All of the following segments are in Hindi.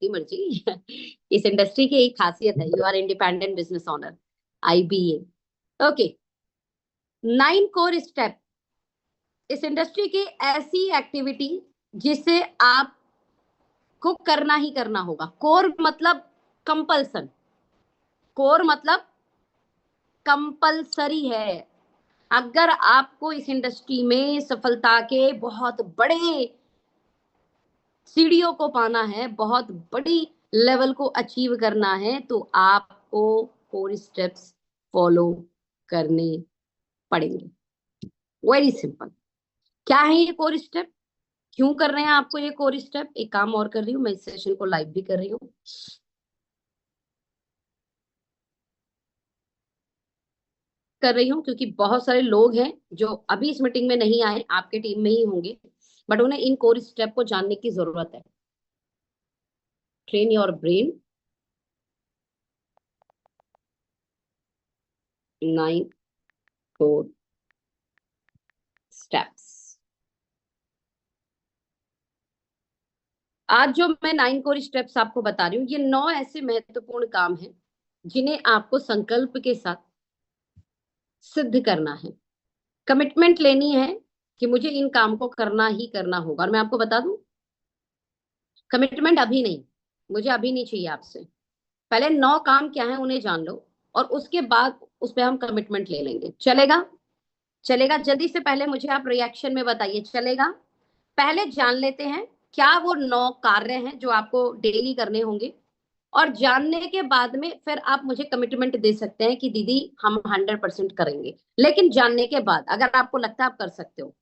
आपकी मर्जी। इस इंडस्ट्री की एक खासियत है, you are independent business owner, IBA। Okay, 9 core step, इस इंडस्ट्री की ऐसी एक्टिविटी जिसे आपको करना ही करना होगा। कोर मतलब कंपल्सन, कोर मतलब कंपल्सरी है। अगर आपको इस इंडस्ट्री में सफलता के बहुत बड़े सीढ़ियों को पाना है, बहुत बड़ी लेवल को अचीव करना है, तो आपको 4 स्टेप्स फॉलो करने पड़ेंगे। Very simple. क्या है ये कोर स्टेप, क्यों कर रहे हैं आपको ये कोर स्टेप? एक काम और कर रही हूँ, मैं इस सेशन को लाइव भी कर रही हूँ। कर रही हूँ क्योंकि बहुत सारे लोग हैं जो अभी इस मीटिंग में नहीं आए, आपके टीम में ही होंगे, बट उन्हें इन कोर स्टेप को जानने की जरूरत है। Train your brain, 9 core steps. आज जो मैं 9 कोर स्टेप्स आपको बता रही हूँ, ये 9 ऐसे महत्वपूर्ण काम हैं जिन्हें आपको संकल्प के साथ सिद्ध करना है। कमिटमेंट लेनी है कि मुझे इन काम को करना ही करना होगा। और मैं आपको बता दूं, कमिटमेंट अभी नहीं, मुझे अभी नहीं चाहिए आपसे। पहले 9 काम क्या है उन्हें जान लो, और उसके बाद उस पर हम कमिटमेंट ले लेंगे। चलेगा? चलेगा? जल्दी से पहले मुझे आप रिएक्शन में बताइए, चलेगा? पहले जान लेते हैं क्या वो 9 कार्य हैं जो आपको डेली करने होंगे, और जानने के बाद में फिर आप मुझे कमिटमेंट दे सकते हैं कि दीदी हम 100% करेंगे। लेकिन जानने के बाद अगर आपको लगता है आप कर सकते हो,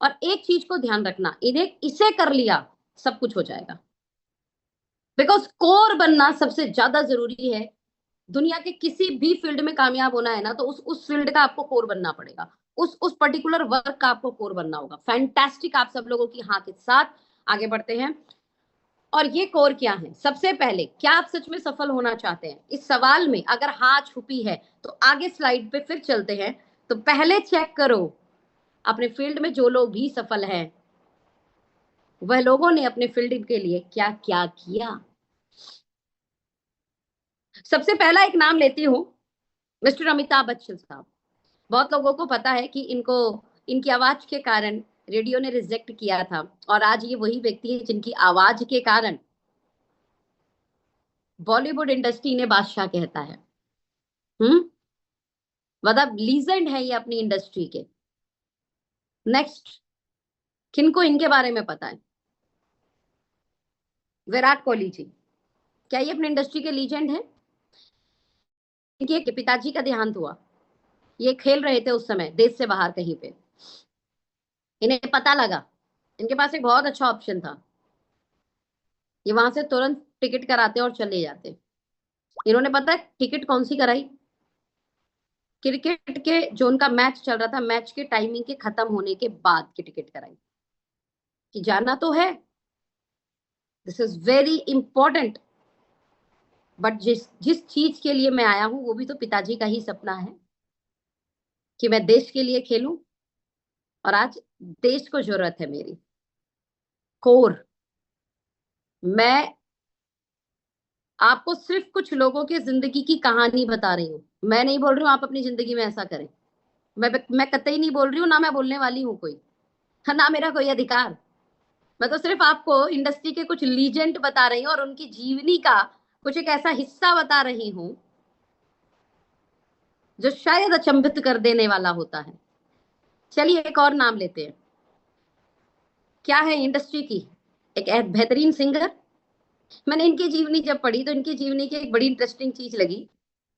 और एक चीज को ध्यान रखना, इन्हें इसे कर लिया सब कुछ हो जाएगा। बिकॉज कोर बनना सबसे ज्यादा जरूरी है। दुनिया के किसी भी फील्ड में कामयाब होना है ना, तो उस फील्ड का आपको कोर बनना पड़ेगा, उस पर्टिकुलर वर्क का आपको कोर बनना होगा। फैंटास्टिक, आप सब लोगों की हाँ के साथ आगे बढ़ते हैं। और ये कोर क्या है? सबसे पहले, क्या आप सच में सफल होना चाहते हैं? इस सवाल में अगर हाँ छुपी है तो आगे स्लाइड पे फिर चलते हैं। तो पहले चेक करो अपने फील्ड में जो लोग भी सफल हैं, वह लोगों ने अपने फील्ड के लिए क्या क्या किया। सबसे पहला एक नाम लेती हूँ, मिस्टर अमिताभ बच्चन साहब। बहुत लोगों को पता है कि इनको, इनकी आवाज के कारण रेडियो ने रिजेक्ट किया था, और आज ये वही व्यक्ति है जिनकी आवाज के कारण बॉलीवुड इंडस्ट्री ने बादशाह कहता है। मतलब लीजेंड है ये अपनी इंडस्ट्री के। नेक्स्ट, किनको इनके बारे में पता है? विराट कोहली जी। क्या ये अपनी इंडस्ट्री के लीजेंड है? इनके एक पिताजी का देहांत हुआ, ये खेल रहे थे उस समय देश से बाहर कहीं पे, इन्हें पता लगा, इनके पास एक बहुत अच्छा ऑप्शन था, ये वहां से तुरंत टिकट कराते और चले जाते। इन्होंने पता है टिकट कौन सी कराई? क्रिकेट के जो उनका मैच चल रहा था, मैच के टाइमिंग के खत्म होने के बाद की टिकट कराई, कि जाना तो है, this is very important. But जिस जिस चीज के लिए मैं आया हूं वो भी तो पिताजी का ही सपना है कि मैं देश के लिए खेलूं, और आज देश को जरूरत है मेरी। कोर, मैं आपको सिर्फ कुछ लोगों की जिंदगी की कहानी बता रही हूँ। मैं नहीं बोल रही हूँ आप अपनी जिंदगी में ऐसा करें, मैं कतई नहीं बोल रही हूँ, ना मैं बोलने वाली हूँ कोई, ना मेरा कोई अधिकार। मैं तो सिर्फ आपको इंडस्ट्री के कुछ लीजेंड बता रही हूँ और उनकी जीवनी का कुछ एक ऐसा हिस्सा बता रही हूँ जो शायद अचंभित कर देने वाला होता है। चलिए एक और नाम लेते हैं। क्या है इंडस्ट्री की एक बेहतरीन सिंगर। मैंने इनकी जीवनी जब पढ़ी तो इनकी जीवनी की एक बड़ी इंटरेस्टिंग चीज लगी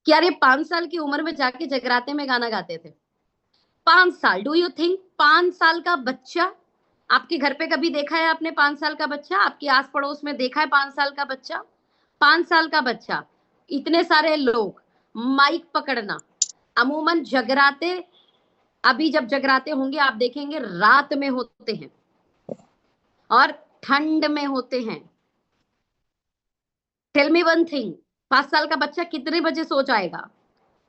कि यार ये 5 साल की उम्र में जाके जगराते में गाना गाते थे। 5 साल, डू यू थिंक 5 साल का बच्चा? आपके घर पे कभी देखा है आपने 5 साल का बच्चा? आपके आस पड़ोस में देखा है 5 साल का बच्चा? 5 साल का बच्चा, इतने सारे लोग, माइक पकड़ना। अमूमन जगराते, अभी जब जगराते होंगे आप देखेंगे रात में होते हैं और ठंड में होते हैं। टेल मी वन थिंग, 5 साल का बच्चा कितने बजे सो जाएगा?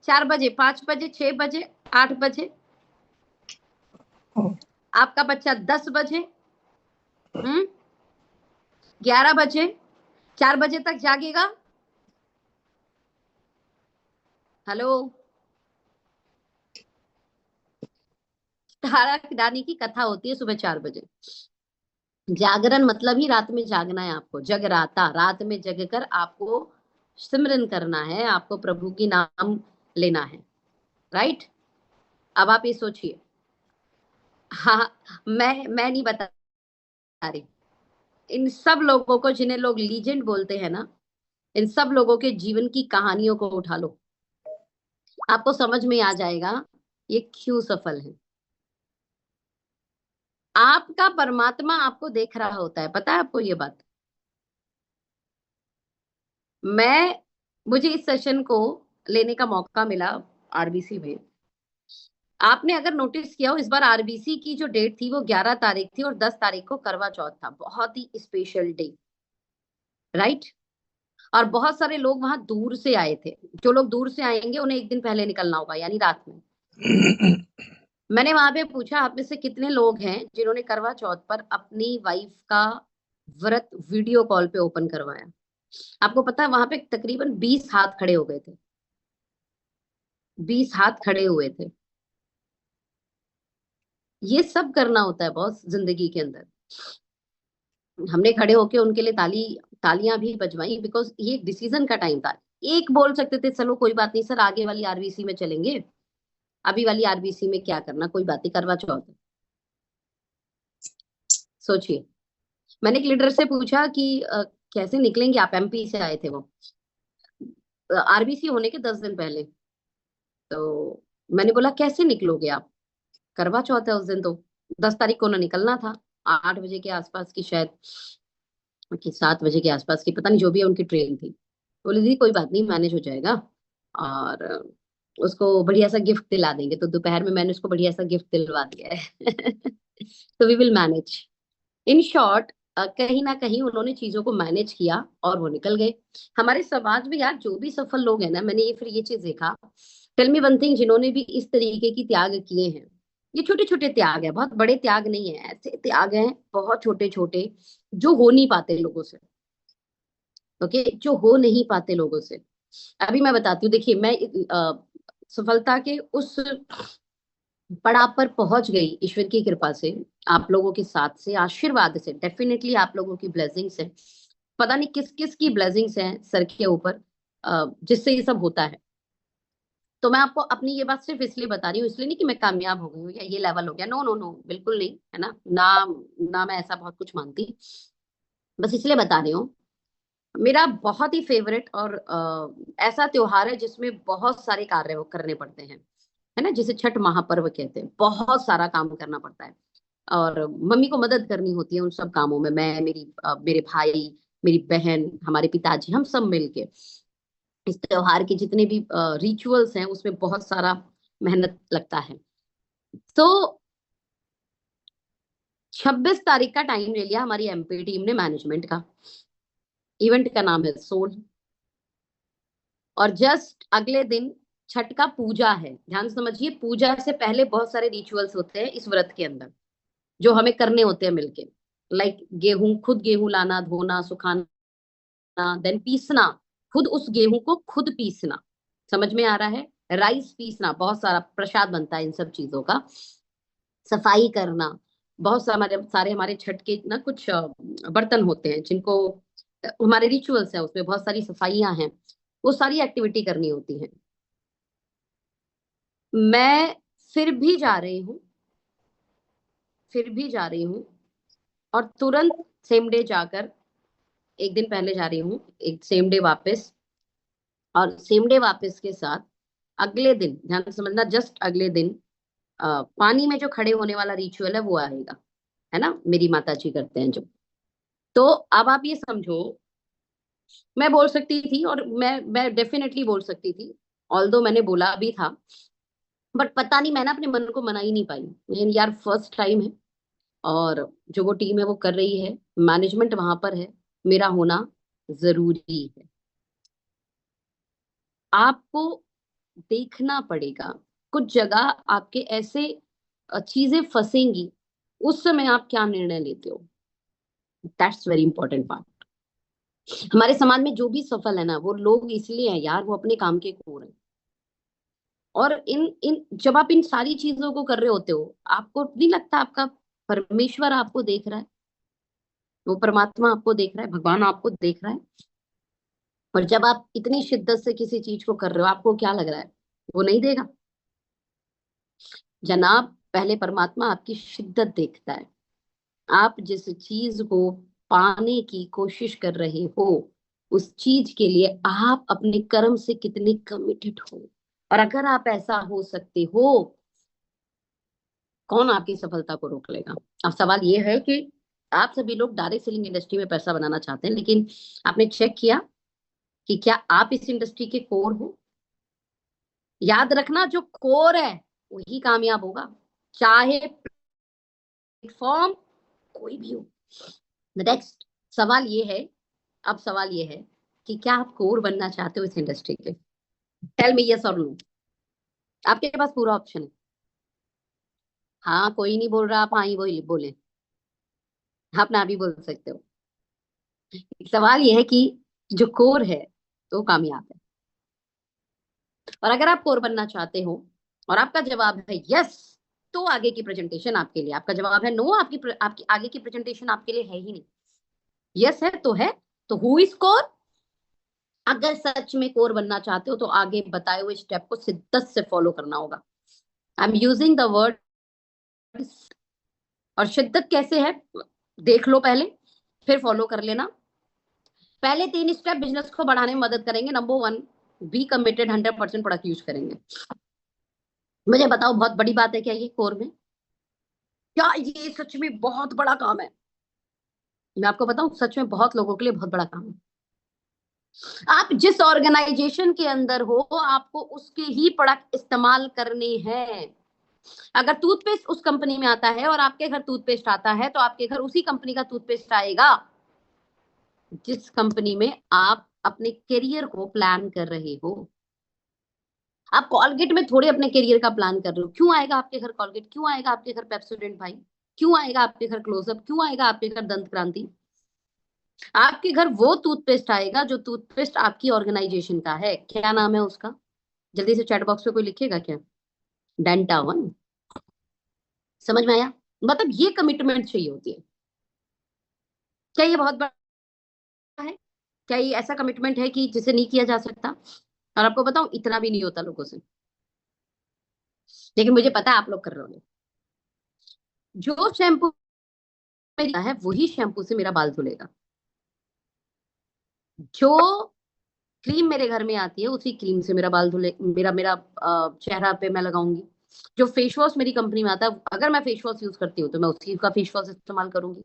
4 बजे, 5 बजे, 6 बजे, 8 बजे? आपका बच्चा 10 बजे, 11 बजे, 4 बजे तक जागेगा? हेलो। तारा रानी की कथा होती है सुबह 4 बजे। जागरण मतलब ही रात में जागना है आपको, जगराता, रात में जगकर आपको सिमरन करना है, आपको प्रभु की नाम लेना है। राइट? अब आप ये सोचिए। हाँ, मैं नहीं बता रही। इन सब लोगों को, जिन्हें लोग लीजेंड बोलते हैं ना, इन सब लोगों के जीवन की कहानियों को उठा लो, आपको समझ में आ जाएगा ये क्यों सफल है। आपका परमात्मा आपको देख रहा होता है, पता है आपको ये बात? मैं मुझे इस सेशन को लेने का मौका मिला आरबीसी में। आपने अगर नोटिस किया हो, इस बार आरबीसी की जो डेट थी वो 11 तारीख थी और 10 तारीख को करवा चौथ था, बहुत ही स्पेशल डे। राइट? और बहुत सारे लोग वहां दूर से आए थे। जो लोग दूर से आएंगे उन्हें एक दिन पहले निकलना होगा, यानी रात में। मैंने वहां पे पूछा, आप में से कितने लोग हैं जिन्होंने करवा चौथ पर अपनी वाइफ का व्रत वीडियो कॉल पे ओपन करवाया? आपको पता है वहां पे तकरीबन 20 हाथ खड़े हो गए थे। 20 हाथ खड़े हुए थे। ये सब करना होता है बॉस जिंदगी के अंदर। हमने खड़े होके उनके लिए तालियां भी बजवाई, बिकॉज ये एक डिसीजन का टाइम था। एक बोल सकते थे चलो कोई बात नहीं सर, आगे वाली आरबीसी में चलेंगे, अभी वाली आरबीसी में क्या करना, कोई बात नहीं, करवा चौथ है। सोचिए। मैंने एक लीडर से पूछा कि कैसे निकलेंगे आप, एमपी से आए थे वो, आरबीसी होने के 10 दिन पहले। तो मैंने बोला कैसे निकलोगे आप, करवा चौथ है उस दिन तो। 10 तारीख को ना निकलना था, 8 बजे के आसपास की शायद, कि 7 बजे के आसपास की, पता नहीं, जो भी है उनकी ट्रेन थी। बोले दीदी कोई बात नहीं, मैनेज हो जाएगा, और उसको बढ़िया सा गिफ्ट दिला देंगे। तो दोपहर में मैंने उसको बढ़िया सा गिफ्ट दिलवा दिया है। तो we will manage. In short, कहीं ना कहीं उन्होंने चीजों को मैनेज किया और वो निकल गए। हमारे समाज में यार जो भी सफल लोग हैं ना, मैंने ये फिर ये चीज देखा, टेल मी वन थिंग, जिन्होंने भी इस तरीके की त्याग किए हैं, ये छोटे छोटे त्याग है, बहुत बड़े त्याग नहीं है, ऐसे त्याग हैं बहुत छोटे छोटे, जो हो नहीं पाते लोगों से। ओके, जो हो नहीं पाते लोगों से। अभी मैं बताती हूँ, देखिए मैं सफलता के उस पड़ाव पर पहुंच गई ईश्वर की कृपा से, आप लोगों के साथ से, आशीर्वाद से, डेफिनेटली आप लोगों की ब्लेसिंग्स है। पता नहीं किस किस की ब्लेसिंग्स हैं सर के ऊपर, जिससे ये सब होता है। तो मैं आपको अपनी ये बात सिर्फ इसलिए बता रही हूँ, इसलिए नहीं कि मैं कामयाब हो गई हूँ या ये लेवल हो गया, नो नो नो, बिल्कुल नहीं, है ना ना। ना मैं ऐसा बहुत कुछ मानती, बस इसलिए बता रही हूँ। मेरा बहुत ही फेवरेट और ऐसा त्योहार है जिसमें बहुत सारे कार्य वो करने पड़ते हैं, है ना, जिसे छठ महापर्व कहते हैं। बहुत सारा काम करना पड़ता है और मम्मी को मदद करनी होती है उन सब कामों में। मैं, मेरे भाई, मेरी बहन, हमारे पिताजी, हम सब मिलके इस त्योहार के जितने भी रिचुअल्स हैं उसमें बहुत सारा मेहनत लगता है। तो 26 तारीख का टाइम ले लिया हमारी एमपी टीम ने मैनेजमेंट का। इवेंट का नाम है सोल, और जस्ट अगले दिन छठ का पूजा है। ध्यान से समझिए, पूजा से पहले बहुत सारे रिचुअल्स होते हैं इस व्रत के अंदर, जो हमें करने होते हैं मिलके। लाइक गेहूं, खुद गेहूं लाना, धोना, सुखाना, देन पीसना, खुद उस गेहूं को खुद पीसना, समझ में आ रहा है? राइस पीसना, बहुत सारा प्रसाद बनता है इन सब चीजों का। सफाई करना, बहुत सारे सारे हमारे छठ के ना कुछ बर्तन होते हैं जिनको हमारे रिचुअल्स हैं, उसमें बहुत सारी सफाइयां हैं, वो सारी एक्टिविटी करनी होती है। मैं फिर भी जा रही हूँ, फिर भी जा रही हूँ, और तुरंत सेम डे जाकर, एक दिन पहले जा रही हूँ, एक सेम डे वापस, और सेम डे वापस के साथ अगले दिन, ध्यान से समझना, जस्ट अगले दिन पानी में जो खड़े होने वाला रिचुअल है वो आएगा, है ना, मेरी माता जी करते हैं जो। तो अब आप ये समझो, मैं बोल सकती थी, और मैं डेफिनेटली बोल सकती थी, ऑल्दो मैंने बोला भी था, बट पता नहीं, मैं ना अपने मन को मना ही नहीं पाई। लेकिन यार फर्स्ट टाइम है, और जो वो टीम है वो कर रही है, मैनेजमेंट वहां पर है, मेरा होना जरूरी है। आपको देखना पड़ेगा, कुछ जगह आपके ऐसे चीजें फंसेंगी, उस समय आप क्या निर्णय लेते हो, दैट्स वेरी इंपॉर्टेंट पार्ट। हमारे समाज में जो भी सफल है ना, वो लोग इसलिए हैं यार, वो अपने काम के कोर हैं। और इन इन जब आप इन सारी चीजों को कर रहे होते हो, आपको नहीं लगता आपका परमेश्वर आपको देख रहा है, वो परमात्मा आपको देख रहा है, भगवान आपको देख रहा है। और जब आप इतनी शिद्दत से किसी चीज को कर रहे हो, आपको क्या लग रहा है वो नहीं देगा? जनाब, पहले परमात्मा आपकी शिद्दत देखता है। आप जिस चीज को पाने की कोशिश कर रहे हो, उस चीज के लिए आप अपने कर्म से कितने कमिटेड हो। और अगर आप ऐसा हो सकते हो, कौन आपकी सफलता को रोक लेगा? अब सवाल ये है कि आप सभी लोग डायरेक्ट सेलिंग इंडस्ट्री में पैसा बनाना चाहते हैं, लेकिन आपने चेक किया कि क्या आप इस इंडस्ट्री के कोर हो? याद रखना, जो कोर है वही कामयाब होगा, चाहे प्लेटफॉर्म कोई भी हो। नेक्स्ट सवाल ये है, अब सवाल ये है कि क्या आप कोर बनना चाहते हो इस इंडस्ट्री के? टेल मी यस और नो। आपके पास पूरा ऑप्शन है। हाँ, कोई नहीं बोल रहा, आप हाँ ही बोले, आप ना भी बोल सकते हो। सवाल ये है कि जो कोर है तो कामयाब है। और अगर आप कोर बनना चाहते हो और आपका जवाब है यस, तो आगे की प्रेजेंटेशन आपके लिए। आपका जवाब है नो, आपकी आगे की प्रेजेंटेशन आपके लिए है ही नहीं। यस है तो है, तो हु इज कोर? अगर सच में कोर बनना चाहते हो तो आगे बताए हुए स्टेप को शिद्दत से फॉलो करना होगा। I am using the word. और शिद्दत कैसे है, देख लो पहले, फिर फॉलो कर लेना। पहले 3 स्टेप बिजनेस को बढ़ाने में मदद करेंगे। Number 1, be committed, 100% product use करेंगे। मुझे बताओ, बहुत बड़ी बात है क्या ये कोर में? क्या ये सच में बहुत बड़ा काम है? मैं आपको बताऊं, सच में बहुत लोगों के लिए बहुत बड़ा काम है। आप जिस ऑर्गेनाइजेशन के अंदर हो, आपको उसके ही प्रोडक्ट इस्तेमाल करने हैं। अगर टूथपेस्ट उस कंपनी में आता है और आपके घर टूथपेस्ट आता है, तो आपके घर उसी कंपनी का टूथपेस्ट आएगा जिस कंपनी में आप अपने करियर को प्लान कर रहे हो। आप कॉलगेट में थोड़े अपने करियर का प्लान कर रहे हो। क्यों आएगा आपके घर कॉलगेट? क्यों आएगा आपके घर पेप्सोडेंट भाई? क्यों आएगा आपके घर क्लोजअप? क्यों आएगा आपके घर दंत क्रांति? आपके घर वो टूथपेस्ट आएगा जो टूथपेस्ट आपकी ऑर्गेनाइजेशन का है। क्या नाम है उसका? जल्दी से चैट बॉक्स में कोई लिखेगा क्या? डेंटा वन। समझ में आया? मतलब ये कमिटमेंट चाहिए होती है। क्या ये बहुत बड़ा है? क्या ये ऐसा कमिटमेंट है कि जिसे नहीं किया जा सकता? और आपको बताऊं, इतना भी नहीं होता लोगों से, लेकिन मुझे पता है आप लोग कर रहे हो। जो शैम्पू मेरा है वही शैम्पू से मेरा बाल धुलेगा। जो क्रीम मेरे घर में आती है उसी क्रीम से मेरा बाल धुले, मेरा मेरा चेहरा पे मैं लगाऊंगी। जो फेस वॉश मेरी कंपनी में आता है, अगर मैं फेस वॉश यूज करती हूँ तो मैं उसी का फेस वॉश इस्तेमाल करूंगी।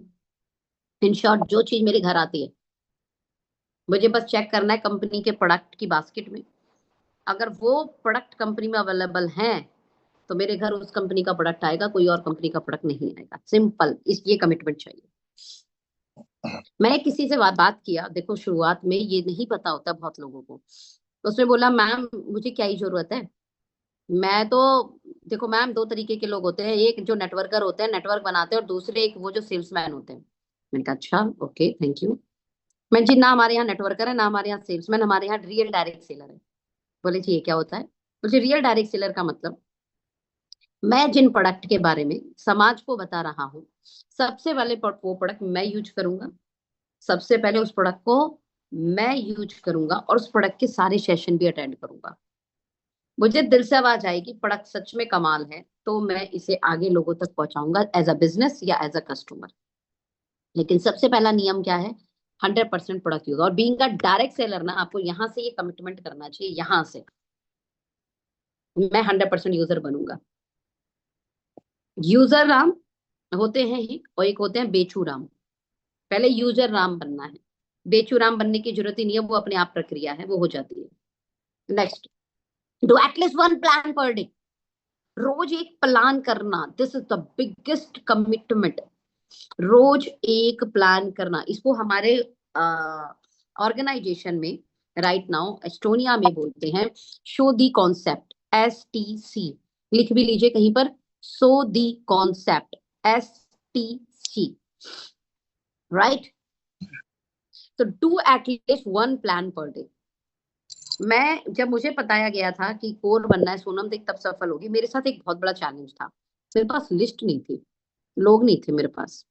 इन शॉर्ट, जो चीज मेरे घर आती है, मुझे बस चेक करना है कंपनी के प्रोडक्ट की बास्केट में। अगर वो प्रोडक्ट कंपनी में अवेलेबल हैं, तो मेरे घर उस कंपनी का प्रोडक्ट आएगा, कोई और कंपनी का प्रोडक्ट नहीं आएगा। सिंपल, इस ये कमिटमेंट चाहिए। मैंने किसी से बात किया, देखो शुरुआत में ये नहीं पता होता बहुत लोगों को। उसने बोला मैम मुझे क्या ही जरूरत है, मैं तो, देखो मैम, 2 तरीके के लोग होते हैं, एक जो नेटवर्कर होते हैं, नेटवर्क बनाते हैं, और दूसरे एक वो जो सेल्समैन होते हैं। मैंने कहा अच्छा, ओके, थैंक यू। मैं जी, ना हमारे यहाँ नेटवर्कर है, ना हमारे यहाँ सेल्समैन, हमारे यहाँ रियल डायरेक्ट सेलर है। बोले जी ये क्या होता है? बोले रियल डायरेक्ट सेलर का मतलब, मैं जिन प्रोडक्ट के बारे में समाज को बता रहा हूँ, सबसे पहले वो प्रोडक्ट मैं यूज करूंगा। सबसे पहले उस प्रोडक्ट को मैं यूज करूंगा और उस प्रोडक्ट के सारे सेशन भी अटेंड करूंगा। मुझे दिल से आवाज आएगी प्रोडक्ट सच में कमाल है, तो मैं इसे आगे लोगों तक पहुंचाऊंगा एज अ बिजनेस या एज अ कस्टमर। लेकिन सबसे पहला नियम क्या है? 100% प्रोडक्ट यूज। और बीइंग अ डायरेक्ट सेलर ना, आपको यहाँ से ये कमिटमेंट करना चाहिए, यहाँ से मैं 100% यूजर बनूंगा। यूजर राम होते हैं ही, और एक होते हैं बेचू राम। पहले यूजर राम बनना है, बेचू राम बनने की जरूरत ही नहीं है, वो अपने आप प्रक्रिया है, वो हो जाती है। Next, do at least 1 plan per day. रोज एक प्लान करना, this is the biggest commitment. रोज एक प्लान करना, इसको हमारे ऑर्गेनाइजेशन में राइट नाउ एस्टोनिया में बोलते हैं शो दी कॉन्सेप्ट, STC। लिख भी लीजिए कहीं पर, सो दी कॉन्सेप्ट, STC, राइट। तो do at least 1 plan per day. मैं जब मुझे बताया गया था कि कोर बनना है सोनम, देख तब सफल होगी, मेरे साथ एक बहुत बड़ा चैलेंज था। मेरे पास लिस्ट नहीं थी, लोग नहीं थे मेरे पास।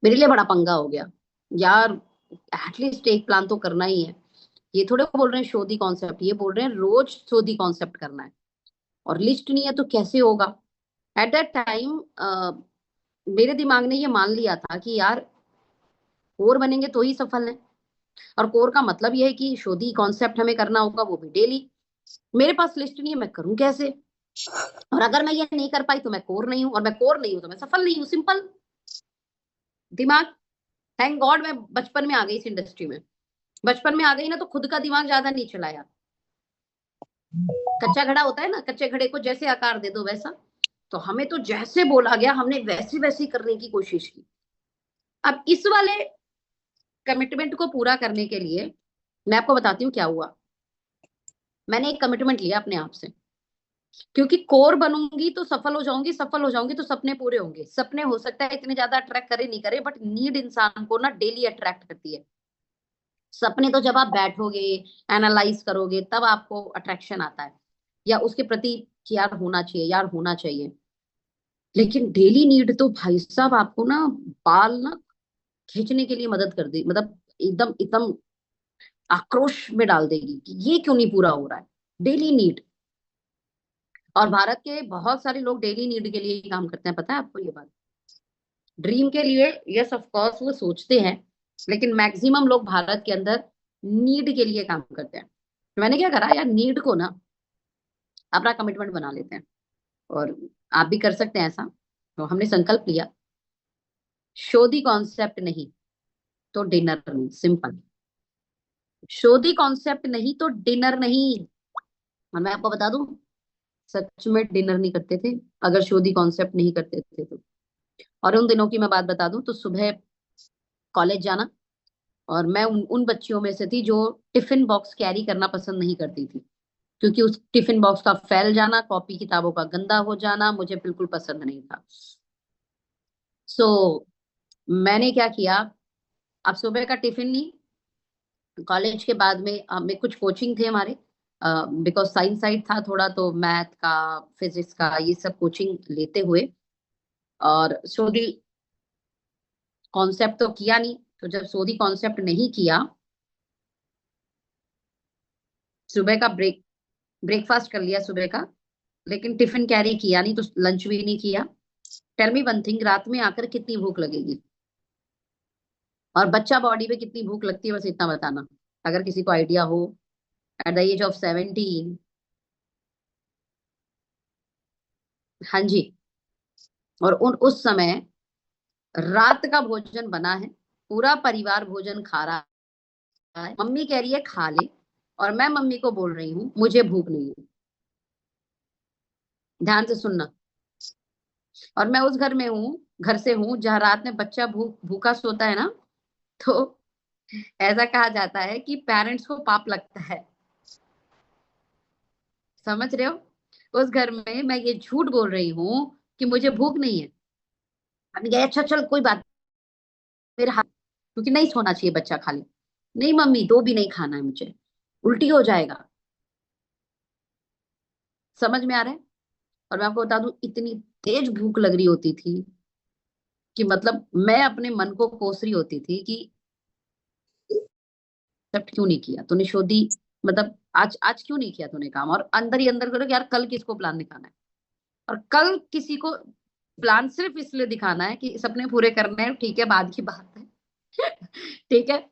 मेरे लिए बड़ा पंगा हो गया यार। एटलीस्ट एक प्लान तो करना ही है। ये थोड़े बोल रहे हैं शोधी कॉन्सेप्ट, ये बोल रहे हैं रोज शोधी कॉन्सेप्ट करना है, और लिस्ट नहीं है तो कैसे होगा। एट दैट टाइम मेरे दिमाग ने ये मान लिया था कि यार कोर बनेंगे तो ही सफल है, और कोर का मतलब ये है कि शोधी कॉन्सेप्ट हमें करना होगा, वो भी डेली। मेरे पास लिस्ट नहीं है, मैं करूं कैसे? और अगर मैं ये नहीं कर पाई तो मैं कोर नहीं हूं, और मैं कोर नहीं हूं तो मैं सफल नहीं हूं। सिंपल दिमाग। थैंक गॉड मैं बचपन में आ गई इस इंडस्ट्री में। बचपन में आ गई ना तो खुद का दिमाग ज्यादा नहीं चलाया। कच्चा घड़ा होता है ना, कच्चे घड़े को जैसे आकार दे दो वैसा। तो हमें तो जैसे बोला गया हमने वैसे वैसे करने की कोशिश की। अब इस वाले कमिटमेंट को पूरा करने के लिए मैं आपको बताती हूँ क्या हुआ। मैंने एक कमिटमेंट लिया अपने आप से, क्योंकि कोर बनूंगी तो सफल हो जाऊंगी, सफल हो जाऊंगी तो सपने पूरे होंगे। सपने हो सकता है इतने ज्यादा अट्रैक्ट करे नहीं करे, बट नीड इंसान को ना डेली अट्रैक्ट करती है। सपने तो जब आप बैठोगे, एनालाइज करोगे, तब आपको अट्रैक्शन आता है, या उसके प्रति कि यार होना चाहिए, यार होना चाहिए। लेकिन डेली नीड तो भाई साहब आपको ना बाल ना खींचने के लिए मदद कर दे, मतलब एकदम एकदम आक्रोश में डाल देगी कि ये क्यों नहीं पूरा हो रहा है। Daily need. और भारत के बहुत सारे लोग डेली नीड के लिए ही काम करते हैं, पता है आपको ये बात? ड्रीम के लिए यस ऑफ कोर्स वो सोचते हैं, लेकिन मैक्सिमम लोग भारत के अंदर नीड के लिए काम करते हैं। तो मैंने क्या करा यार, नीड को ना अपना कमिटमेंट बना लेते हैं, और आप भी कर सकते हैं ऐसा। तो हमने संकल्प लिया, शोधी कॉन्सेप्ट नहीं तो डिनर नहीं। सिंपल। शोधी कॉन्सेप्ट नहीं तो डिनर नहीं। और मैं आपको बता दूं, सच में डिनर नहीं करते थे अगर शोधी कॉन्सेप्ट नहीं करते थे तो। और उन दिनों की मैं बात बता दूं तो सुबह कॉलेज जाना, और मैं उन बच्चियों में से थी जो टिफिन बॉक्स कैरी करना पसंद नहीं करती थी, क्योंकि उस टिफिन बॉक्स का फैल जाना, कॉपी किताबों का गंदा हो जाना मुझे बिल्कुल पसंद नहीं था। सो मैंने क्या किया, अब सुबह का टिफिन नहीं। कॉलेज के बाद में हमें कुछ कोचिंग थे हमारे, बिकॉज साइंस साइड था थोड़ा, तो मैथ का, फिजिक्स का, ये सब कोचिंग लेते हुए, और सोडी कॉन्सेप्ट तो किया नहीं। तो जब सोडी कॉन्सेप्ट नहीं किया, सुबह का ब्रेकफास्ट कर लिया सुबह का, लेकिन टिफिन कैरी किया नहीं, तो लंच भी नहीं किया। टेल मी वन थिंग, रात में आकर कितनी भूख लगेगी, और बच्चा बॉडी पे कितनी भूख लगती है, बस इतना बताना अगर किसी को आइडिया हो। At the age of 17। हाँ जी। और उस समय रात का भोजन बना है, पूरा परिवार भोजन खा रहा है, मम्मी कह रही है खा ले, और मैं मम्मी को बोल रही हूँ मुझे भूख नहीं है। ध्यान से सुनना। और मैं उस घर में हूँ, घर से हूँ जहाँ रात में बच्चा भूखा सोता है ना, तो ऐसा कहा जाता है कि पेरेंट्स को पाप लगता है। समझ रहे हो? उस घर में मैं ये झूठ बोल रही हूँ कि मुझे भूख नहीं है। अभी गए अच्छा चल कोई बात, मेरे हाथ, क्योंकि नहीं सोना चाहिए बच्चा खाली। नहीं मम्मी, दो भी नहीं खाना है मुझे, उल्टी हो जाएगा। समझ में आ रहा है? और मैं आपको बता दूं, इतनी तेज भूख लग रही होती थी कि मतलब मैं अपने मन को कोस रही होती थी कि तब क्यों नहीं किया तूने शोधी, मतलब आज आज क्यों नहीं किया तूने काम। और अंदर ही अंदर करो कि यार कल किसको प्लान दिखाना है, और कल किसी को प्लान सिर्फ इसलिए दिखाना है कि सपने पूरे करने हैं, ठीक है बाद की बात है। ठीक है,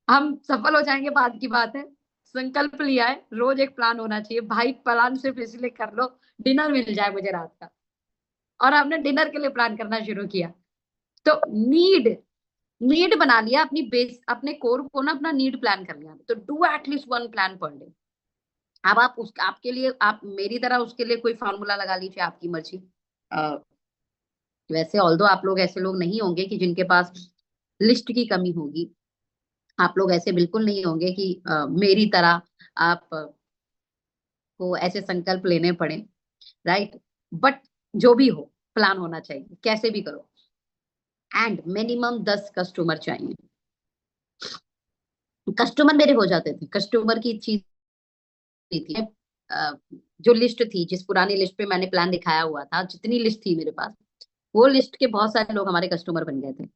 हम सफल हो जाएंगे बाद की बात है। संकल्प लिया है, रोज एक प्लान होना चाहिए भाई। प्लान सिर्फ इसलिए कर लो डिनर मिल जाए मुझे रात का, और हमने डिनर के लिए प्लान करना शुरू किया। तो नीड नीड बना लिया अपनी बेस, अपने कोर को ना अपना नीड प्लान कर लिया। तो do at least 1 plan per day. अब आप उस आपके लिए, आप मेरी तरह उसके लिए कोई फार्मूला लगा लीजिए, आपकी मर्जी। अ, वैसे ऑल्दो आप लोग ऐसे लोग नहीं होंगे कि जिनके पास लिस्ट की कमी होगी। आप लोग ऐसे बिल्कुल नहीं होंगे कि मेरी तरह आप को ऐसे संकल्प लेने पड़े। राइट? बट जो भी हो, प्लान होना चाहिए कैसे भी करो। एंड मिनिमम 10 कस्टमर चाहिए। कस्टमर मेरे हो जाते थे, कस्टमर की चीज नहीं थी। अ, जो लिस्ट थी, जिस पुरानी लिस्ट पे मैंने प्लान दिखाया हुआ था, जितनी लिस्ट थी मेरे पास, वो लिस्ट के बहुत सारे लोग हमारे कस्टमर बन गए थे।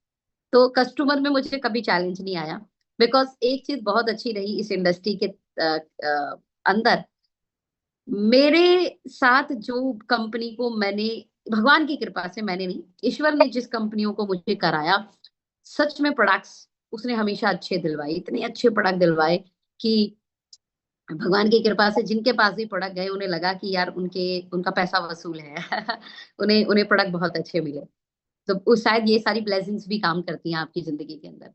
तो कस्टमर में मुझे कभी चैलेंज नहीं आया। बिकॉज एक चीज बहुत अच्छी रही इस इंडस्ट्री के अंदर, मेरे साथ जो कंपनी को मैंने, भगवान की कृपा से, मैंने नहीं, ईश्वर ने जिस कंपनियों को मुझे कराया, सच में प्रोडक्ट्स उसने हमेशा अच्छे दिलवाए, इतने अच्छे प्रोडक्ट दिलवाए कि भगवान की कृपा से जिनके पास भी प्रोडक्ट गए, उन्हें लगा कि यार उनके उनका पैसा वसूल है। उन्हें उन्हें प्रोडक्ट बहुत अच्छे मिले। तो उस शायद ये सारी ब्लेसिंग्स भी काम करती हैं आपकी जिंदगी के अंदर।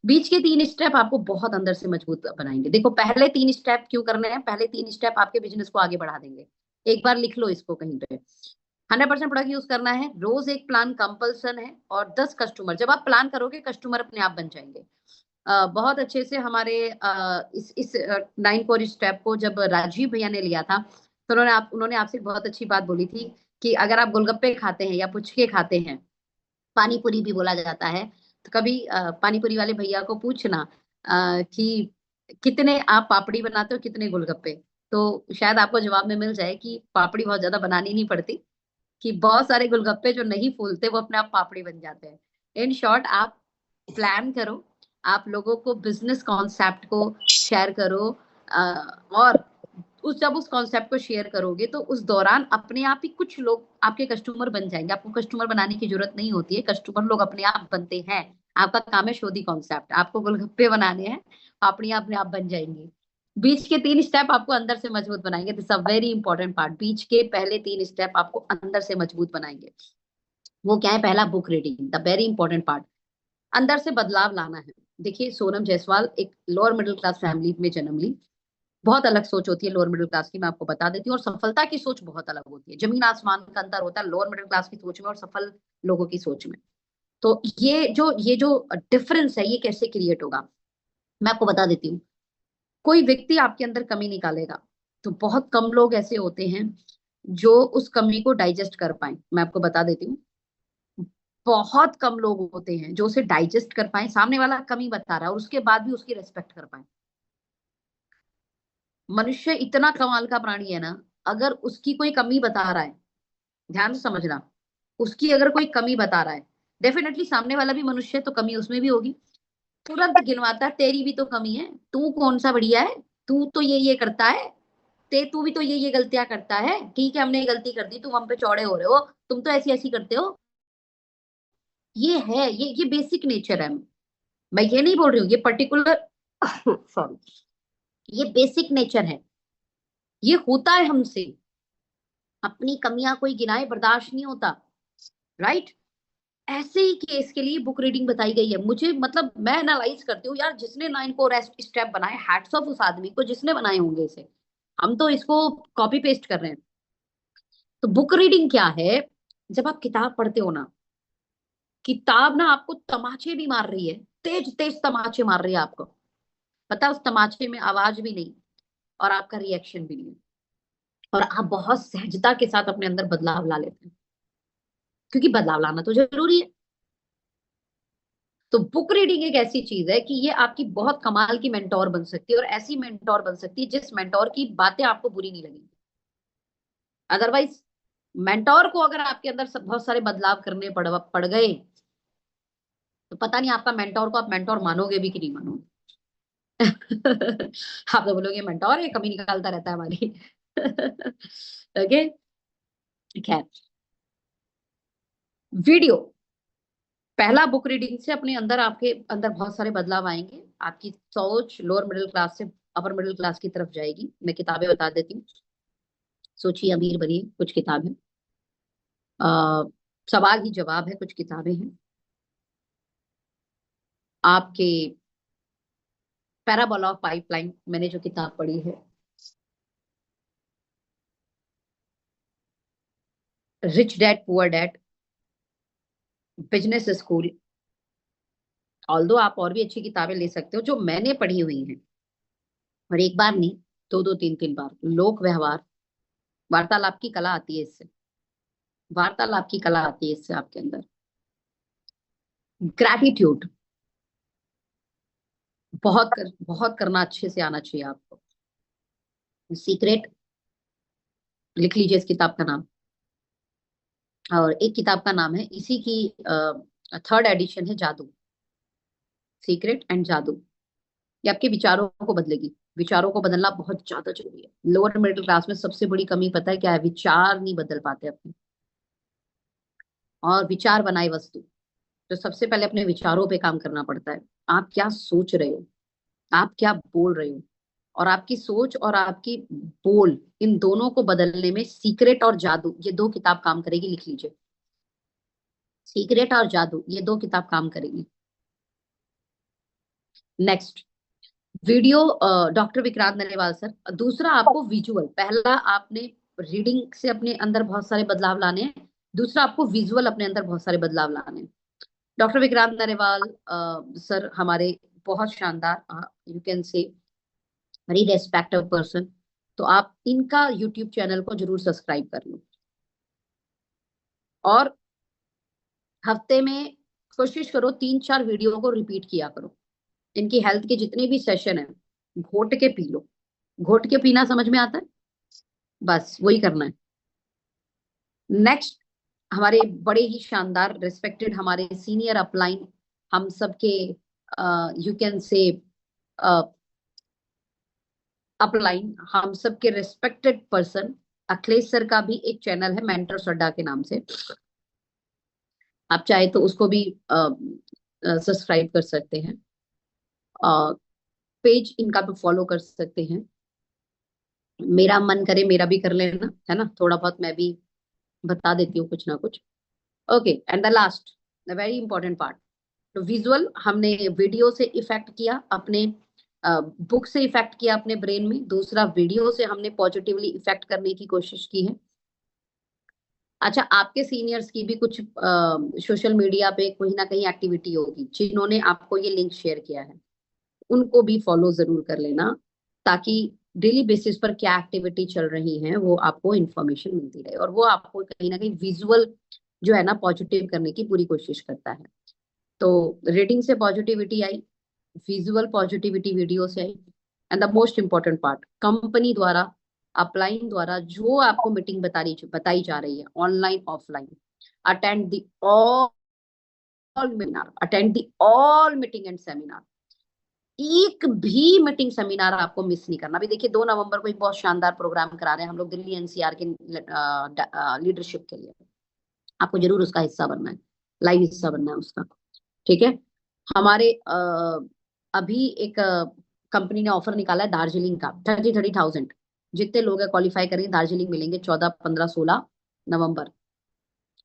बीच के 3 स्टेप आपको बहुत अंदर से मजबूत बनाएंगे। देखो, पहले 3 स्टेप क्यों करने हैं? पहले 3 स्टेप आपके बिजनेस को आगे बढ़ा देंगे। एक बार लिख लो इसको कहीं पे। 100% प्रोडक्ट यूज करना है, रोज एक प्लान कंपल्सन है, और 10 कस्टमर। जब आप प्लान करोगे, कस्टमर अपने आप बन जाएंगे। बहुत अच्छे से हमारे इस 9 कोर स्टेप को जब राजीव भैया ने लिया था, तो उन्होंने आपसे बहुत अच्छी बात बोली थी कि अगर आप गोलगप्पे खाते हैं या पुचके खाते हैं, पानी पूरी भी बोला जाता है, तो कभी पानी पूरी वाले भैया को पूछना कि कितने आप पापड़ी बनाते हो, कितने गोलगप्पे। तो शायद आपको जवाब में मिल जाए कि पापड़ी बहुत ज्यादा बनानी नहीं पड़ती, कि बहुत सारे गोलगप्पे जो नहीं फूलते वो अपने आप पापड़ी बन जाते हैं। इन शॉर्ट, आप प्लान करो, आप लोगों को बिजनेस कॉन्सेप्ट को शेयर करो, और जब उस कॉन्सेप्ट को शेयर करोगे, तो उस दौरान अपने आप ही कुछ लोग आपके कस्टमर बन जाएंगे। आपको कस्टमर बनाने की जरूरत नहीं होती है, कस्टमर लोग अपने आप बनते हैं। आपका काम है शो दी कॉन्सेप्ट, आपको गोलगप्पे बनाने हैं, अपने अपने आप बन जाएंगे। बीच के 3 स्टेप आपको अंदर से मजबूत बनाएंगे। This a very important part. बीच के पहले 3 स्टेप आपको अंदर से मजबूत बनाएंगे। वो क्या है? पहला, book reading, the very important part. अंदर से बदलाव लाना है। देखिए, सोनम जायसवाल एक लोअर मिडिल क्लास फैमिली में जन्म ली। बहुत अलग सोच होती है लोअर मिडिल क्लास की, मैं आपको बता देती हूँ। और सफलता की सोच बहुत अलग होती है। जमीन आसमान का अंतर होता है लोअर मिडिल क्लास की सोच में और सफल लोगों की सोच में। तो ये जो डिफरेंस है, ये कैसे क्रिएट होगा, मैं आपको बता देती हूँ। कोई व्यक्ति आपके अंदर कमी निकालेगा, तो बहुत कम लोग ऐसे होते हैं जो उस कमी को डाइजेस्ट कर पाए। मैं आपको बता देती हूँ, बहुत कम लोग होते हैं जो उसे डाइजेस्ट कर पाए। सामने वाला कमी बता रहा है और उसके बाद भी उसकी रेस्पेक्ट कर पाए। मनुष्य इतना कमाल का प्राणी है ना, अगर उसकी कोई कमी बता रहा है, ध्यान से समझना, उसकी अगर कोई कमी बता रहा है, डेफिनेटली सामने वाला भी मनुष्य है, तो कमी उसमें भी होगी। तुरंत गिनवाता है, तेरी भी तो कमी है, तू कौन सा बढ़िया है, तू तो ये करता है, ते तू भी तो ये गलतियां करता है। ठीक है, हमने ये गलती कर दी, तुम हम पे चौड़े हो रहे हो, तुम तो ऐसी ऐसी करते हो। ये है, ये बेसिक नेचर है। मैं ये नहीं बोल रही हूँ ये पर्टिकुलर सॉरी, ये बेसिक नेचर है, ये होता है हमसे। अपनी कमियां कोई गिनाए बर्दाश्त नहीं होता, राइट। ऐसे ही केस के लिए बुक रीडिंग बताई गई है मुझे। मतलब मैं एनालाइज करती हूँ यार, जिसने 9 को स्टेप बनाए, हैट्स ऑफ उस आदमी को जिसने बनाए होंगे इसे। हम तो इसको कॉपी पेस्ट कर रहे हैं। तो बुक रीडिंग क्या है? जब आप किताब पढ़ते हो ना, किताब ना आपको तमाचे भी मार रही है, तेज तेज तमाचे मार रही है आपको। पता है, उस तमाचे में आवाज भी नहीं और आपका रिएक्शन भी नहीं, और आप बहुत सहजता के साथ अपने अंदर बदलाव ला लेते हैं, क्योंकि बदलाव लाना तो जरूरी है। तो बुक रीडिंग एक ऐसी चीज है कि ये आपकी बहुत कमाल की मेंटोर बन सकती है, और ऐसी मेंटोर बन सकती है जिस मेंटोर की बातें आपको बुरी नहीं लगेंगी। अदरवाइज, मेंटोर को अगर आपके अंदर बहुत सारे बदलाव करने पड़ गए, तो पता नहीं आपका मेंटोर को आप मेंटोर मानोगे भी कि नहीं मानोगे। आप तो बोलोगे मेंटोर है, कमी निकालता रहता है हमारी। ओके, खैर, वीडियो, पहला, बुक रीडिंग से अपने अंदर, आपके अंदर बहुत सारे बदलाव आएंगे। आपकी सोच लोअर मिडिल क्लास से अपर मिडिल क्लास की तरफ जाएगी। मैं किताबें बता देती हूँ। सोचिए अमीर बनिए, कुछ किताबें। सवाल ही जवाब है, कुछ किताबें हैं। आपके पैराबोला ऑफ पाइपलाइन, मैंने जो किताब पढ़ी है। Rich dad poor dad, business school. Although आप और भी अच्छी किताबें ले सकते हो जो मैंने पढ़ी हुई हैं, और एक बार नहीं, दो दो तीन तीन बार। लोक व्यवहार, वार्तालाप की कला आती है इससे, वार्तालाप की कला आती है इससे आपके अंदर। ग्रैटिट्यूड, बहुत करना अच्छे से आना चाहिए आपको। सीक्रेट, लिख लीजिए इस किताब का नाम। और एक किताब का नाम है इसी की, थर्ड एडिशन है, जादू। सीक्रेट एंड जादू। ये आपके विचारों को बदलेगी। विचारों को बदलना बहुत ज्यादा जरूरी है। लोअर मिडिल क्लास में सबसे बड़ी कमी पता है क्या है? विचार नहीं बदल पाते अपने। और विचार बनाए वस्तु। तो सबसे पहले अपने विचारों पे काम करना पड़ता है। आप क्या सोच रहे हो, आप क्या बोल रहे हो, और आपकी सोच और आपकी बोल, इन दोनों को बदलने में सीक्रेट और जादू, ये दो किताब काम करेगी। लिख लीजिए, सीक्रेट और जादू, ये दो किताब काम करेगी। Next, video, doctor Vikrant Narewal sir. दूसरा आपको विजुअल। पहला आपने रीडिंग से अपने अंदर बहुत सारे बदलाव लाने हैं। दूसरा आपको विजुअल अपने अंदर बहुत सारे बदलाव लाने हैं। डॉक्टर विक्रांत नरेवाल सर हमारे बहुत शानदार, you can say very respected person. तो आप इनका यूट्यूब चैनल को जरूर सब्सक्राइब कर लो। और हफ्ते में कोशिश करो 3-4 वीडियो को रिपीट किया करो। इनकी हेल्थ के जितने भी सेशन है, घोट के पी लो। घोट के पीना समझ में आता है? बस वही करना है। नेक्स्ट, हमारे बड़े ही शानदार रिस्पेक्टेड हमारे सीनियर अपलाइन, हम सबके यू कैन से अपलाइन, हम सबके रिस्पेक्टेड पर्सन अखिलेश सर का भी एक चैनल है मेंटर सड्डा के नाम से। आप चाहे तो उसको भी सब्सक्राइब कर सकते हैं। पेज इनका भी फॉलो कर सकते हैं। मेरा मन करे मेरा भी कर लेना, है ना? थोड़ा बहुत मैं भी बता देती हूँ कुछ ना कुछ। Okay, and the last, the very important part. तो विजुअल हमने वीडियो से इफेक्ट किया अपने, बुक से इफेक्ट किया अपने ब्रेन में। दूसरा, वीडियो से हमने पॉजिटिवली इफेक्ट करने की कोशिश की है। अच्छा, आपके सीनियर्स की भी कुछ सोशल मीडिया पे कहीं ना कहीं एक्टिविटी होगी, जिन्होंने आपको ये लिंक शेयर किया है उनको भी फॉलो जरूर कर लेना, ताकि डेली बेसिस पर क्या एक्टिविटी चल रही है वो आपको इन्फॉर्मेशन मिलती रहे। और वो आपको कहीं ना कहीं विजुअल जो है ना पॉजिटिव करने की पूरी कोशिश करता है। तो रीडिंग से पॉजिटिविटी आई, विजुअल पॉजिटिविटी वीडियो से आई, and the most important part, company द्वारा, अपलाइन द्वारा जो आपको मीटिंग बताई जा रही है, online offline, attend the all seminar, attend the all meeting and seminar. एक भी मीटिंग सेमिनार आपको मिस नहीं करना। अभी देखिए 2 नवंबर को एक बहुत शानदार प्रोग्राम करा रहे हैं हम लोग दिल्ली एनसीआर के लीडरशिप के लिए। आपको जरूर उसका हिस्सा बनना है, लाइव हिस्सा बनना है उसका। ठीक है। हमारे अभी एक कंपनी ने ऑफर निकाला है दार्जिलिंग का, 30,000 जितने लोग क्वालिफाई करेंगे दार्जिलिंग मिलेंगे 14, 15, 16 नवंबर।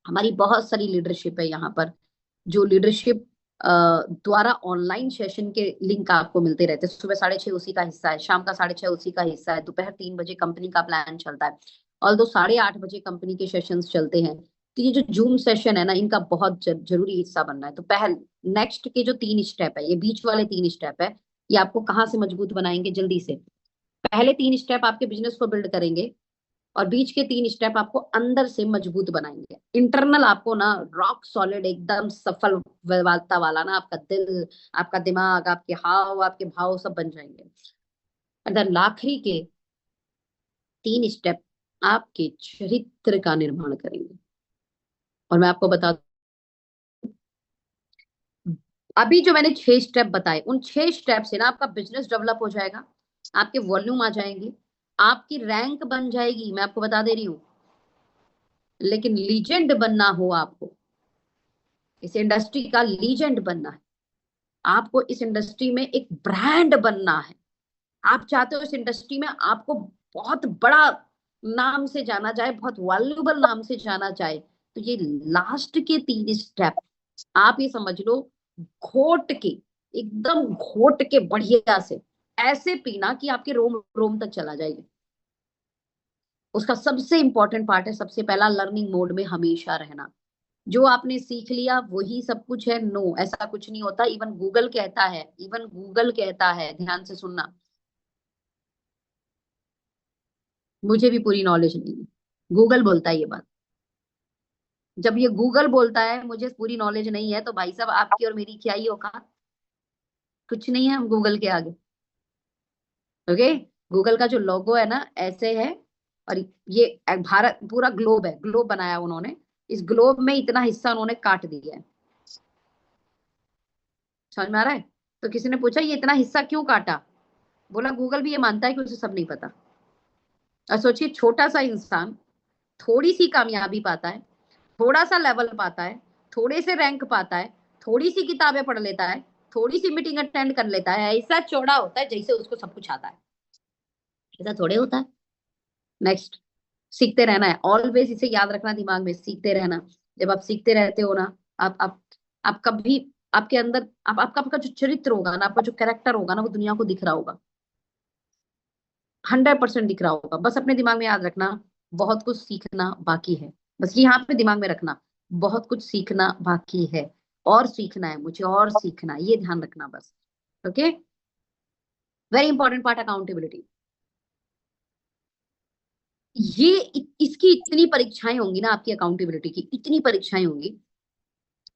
हमारी बहुत सारी लीडरशिप है यहाँ पर, जो लीडरशिप द्वारा ऑनलाइन सेशन के लिंक आपको मिलते रहते हैं। सुबह 6:30 उसी का हिस्सा है, शाम का 6:30 उसी का हिस्सा है, दोपहर 3 बजे कंपनी का प्लान चलता है, और 8:30 बजे कंपनी के सेशंस चलते हैं। तो ये जो जूम सेशन है ना, इनका बहुत जरूरी हिस्सा बनना है। तो नेक्स्ट के जो 3 स्टेप है, ये बीच वाले 3 स्टेप है, ये आपको कहाँ से मजबूत बनाएंगे जल्दी से। पहले 3 स्टेप आपके बिजनेस को बिल्ड करेंगे, और बीच के 3 स्टेप आपको अंदर से मजबूत बनाएंगे। इंटरनल आपको ना रॉक सॉलिड, एकदम सफल व्यवहारता वाला ना, आपका दिल, आपका दिमाग, आपके हाव, आपके भाव सब बन जाएंगे। अगर आखिरी के 3 स्टेप आपके चरित्र का निर्माण करेंगे। और मैं आपको बता दूं, अभी जो मैंने 6 स्टेप बताए, उन 6 स्टेप से ना आपका बिजनेस डेवलप हो जाएगा, आपके वॉल्यूम आ जाएंगे, आपकी रैंक बन जाएगी। मैं आपको बता दे रही हूँ। लेकिन लीजेंड बनना हो आपको, इस इंडस्ट्री का लीजेंड बनना है, आपको इस इंडस्ट्री में एक ब्रांड बनना है, आप चाहते हो इस इंडस्ट्री में आपको बहुत बड़ा नाम से जाना जाए, बहुत वैल्यूबल नाम से जाना जाए, तो ये लास्ट के 3 स्टेप आप ये समझ लो, घोट के, एकदम घोट के बढ़िया से ऐसे पीना कि आपके रोम रोम तक चला जाएगा। उसका सबसे इंपॉर्टेंट पार्ट है, सबसे पहला, लर्निंग मोड में हमेशा रहना। जो आपने सीख लिया वही सब कुछ है? नो, ऐसा कुछ नहीं होता। इवन गूगल कहता है, इवन गूगल कहता है, ध्यान से सुनना, मुझे भी पूरी नॉलेज नहीं है, गूगल बोलता है ये बात। जब ये गूगल बोलता है मुझे पूरी नॉलेज नहीं है, तो भाई साहब आपकी और मेरी क्या ही औकात। कुछ नहीं है गूगल के आगे। ओके, गूगल का जो लोगो है ना ऐसे है, और ये भारत पूरा ग्लोब है, ग्लोब बनाया उन्होंने, इस ग्लोब में इतना हिस्सा उन्होंने काट दिया है। समझ में आ रहा है? तो किसी ने पूछा ये इतना हिस्सा क्यों काटा, बोला गूगल भी ये मानता है कि उसे सब नहीं पता। और सोचिए छोटा सा इंसान थोड़ी सी कामयाबी पाता है, थोड़ा सा लेवल पाता है, थोड़े से रैंक पाता है, थोड़ी सी किताबें पढ़ लेता है, थोड़ी सी मीटिंग अटेंड कर लेता है, ऐसा चौड़ा होता है जैसे उसको सब कुछ आता है। ऐसा थोड़े होता है। नेक्स्ट, सीखते रहना है ऑलवेज, इसे याद रखना दिमाग में, सीखते रहना। जब आप सीखते रहते हो ना, आप कभी आपके अंदर आपका जो चरित्र होगा ना, आपका जो कैरेक्टर होगा ना, वो दुनिया को दिख रहा होगा, 100% दिख रहा होगा। बस अपने दिमाग में याद रखना, बहुत कुछ सीखना बाकी है। बस ये यहाँ पे दिमाग में रखना, बहुत कुछ सीखना बाकी है, और सीखना है मुझे, और सीखना है, ये ध्यान रखना बस। Okay, very important part accountability. ये इसकी इतनी परीक्षाएं होंगी ना, आपकी अकाउंटेबिलिटी की इतनी परीक्षाएं होंगी।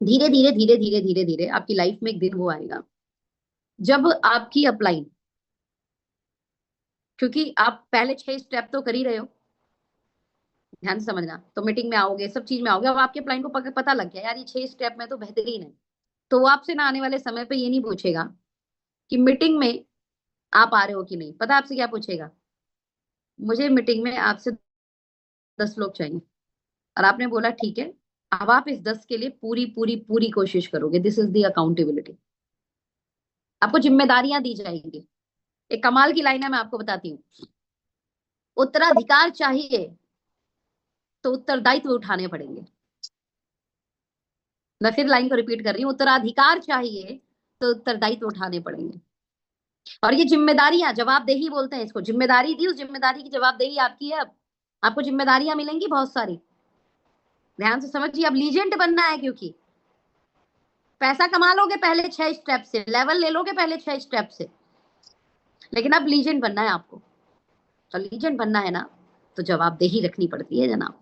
धीरे धीरे धीरे धीरे धीरे धीरे आपकी लाइफ में एक दिन वो आएगा जब आपकी अपलाइन, क्योंकि आप पहले 6 स्टेप तो कर ही रहे हो, ध्यान से समझना। तो मीटिंग में आओगे, सब चीज में आओगे, अब आपके अपलाइन को पता लग गया यार ये 6 स्टेप में तो बेहतरीन है, तो वो आपसे ना आने वाले समय पे ये नहीं पूछेगा कि मीटिंग में आप आ रहे हो कि नहीं, पता आपसे क्या पूछेगा, मुझे मीटिंग में आपसे 10 लोग चाहिए, और आपने बोला ठीक है, अब आप इस 10 के लिए पूरी पूरी पूरी कोशिश करोगे। This is the accountability. आपको जिम्मेदारियां दी जाएंगी। एक कमाल की लाइन है, मैं आपको बताती हूँ। उत्तराधिकार चाहिए तो उत्तरदायित्व उठाने पड़ेंगे। मैं फिर लाइन को रिपीट कर रही हूँ, उत्तराधिकार चाहिए तो उत्तरदायित्व उठाने पड़ेंगे। और ये जिम्मेदारियां, जवाबदेही बोलते हैं इसको, जिम्मेदारी दी, उस जिम्मेदारी की जवाबदेही आपकी है। अब आपको जिम्मेदारियां मिलेंगी बहुत सारी, ध्यान से समझिए। अब लीजेंड बनना है, क्योंकि पैसा कमा लोगे पहले 6 स्टेप से, लेवल ले लोगे पहले 6 स्टेप से, लेकिन अब लीजेंड बनना है आपको। तो लीजेंड बनना है ना, तो जवाबदेही रखनी पड़ती है जनाब।